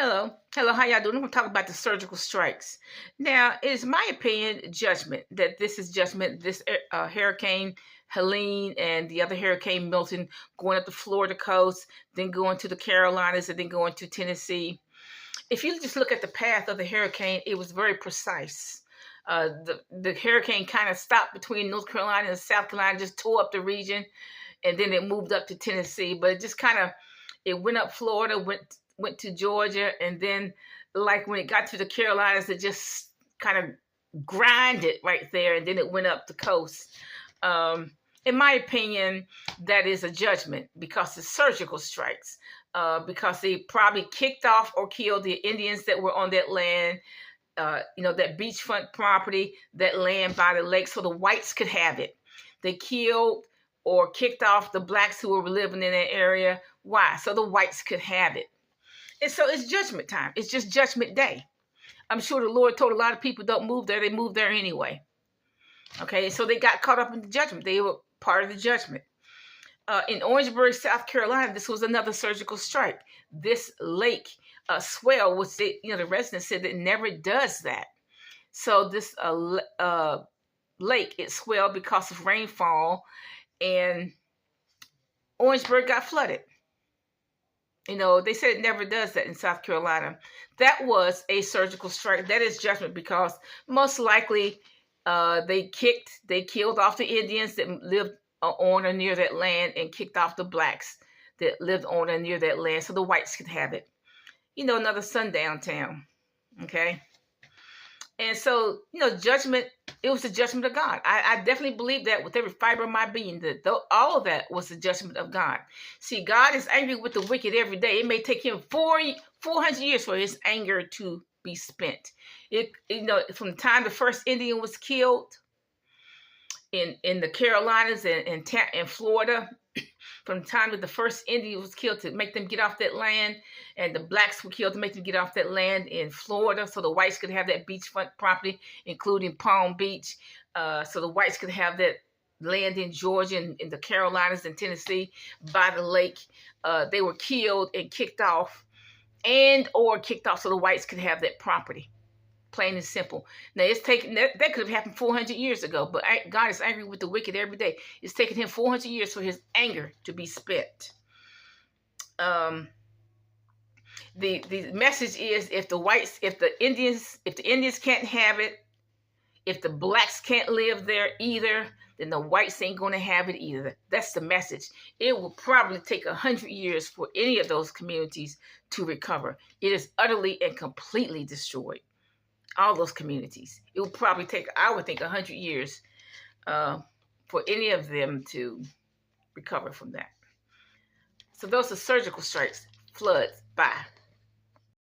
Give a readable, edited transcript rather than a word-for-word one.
Hello, how y'all doing? I'm gonna talk about the surgical strikes. Now, it is my opinion, judgment, that this is judgment. This Hurricane Helene and the other Hurricane Milton going up the Florida coast, then going to the Carolinas, and then going to Tennessee. If you just look at the path of the hurricane, it was very precise. The hurricane kind of stopped between North Carolina and South Carolina, just tore up the region, and then it moved up to Tennessee. But it just kind of it went up Florida, went to Georgia, and then like when it got to the Carolinas, it just kind of grinded right there, and then it went up the coast. In my opinion, that is a judgment because it's surgical strikes. Because they probably kicked off or killed the Indians that were on that land, that beachfront property, that land by the lake, so the whites could have it. They killed or kicked off the blacks who were living in that area. Why? So the whites could have it. And so it's judgment time. It's just judgment day. I'm sure the Lord told a lot of people don't move there. They moved there anyway. Okay, so they got caught up in the judgment. They were part of the judgment. In Orangeburg, South Carolina, this was another surgical strike. This lake swell was, the residents said that it never does that. So this lake, it swelled because of rainfall, and Orangeburg got flooded. They said it never does that in South Carolina. That was a surgical strike. That is judgment because most likely they killed off the Indians that lived on or near that land and kicked off the blacks that lived on or near that land so the whites could have it. Another sundown town. Okay. And so, judgment, it was the judgment of God. I definitely believe that with every fiber of my being, that all of that was the judgment of God. See, God is angry with the wicked every day. It may take him 400 years for his anger to be spent. From the time the first Indian was killed in the Carolinas and Florida, from the time that the first Indian was killed to make them get off that land, and the blacks were killed to make them get off that land in Florida so the whites could have that beachfront property, including Palm Beach, so the whites could have that land in Georgia and in the Carolinas and Tennessee by the lake. They were killed and kicked off or kicked off so the whites could have that property. Plain and simple. Now, it's taken that could have happened 400 years ago, but God is angry with the wicked every day. It's taken him 400 years for his anger to be spent. The message is if the Indians can't have it, if the blacks can't live there either, then the whites ain't going to have it either. That's the message. It will probably take 100 years for any of those communities to recover. It is utterly and completely destroyed. All those communities. It will probably take, I would think, 100 years for any of them to recover from that. So those are surgical strikes. Floods. Bye.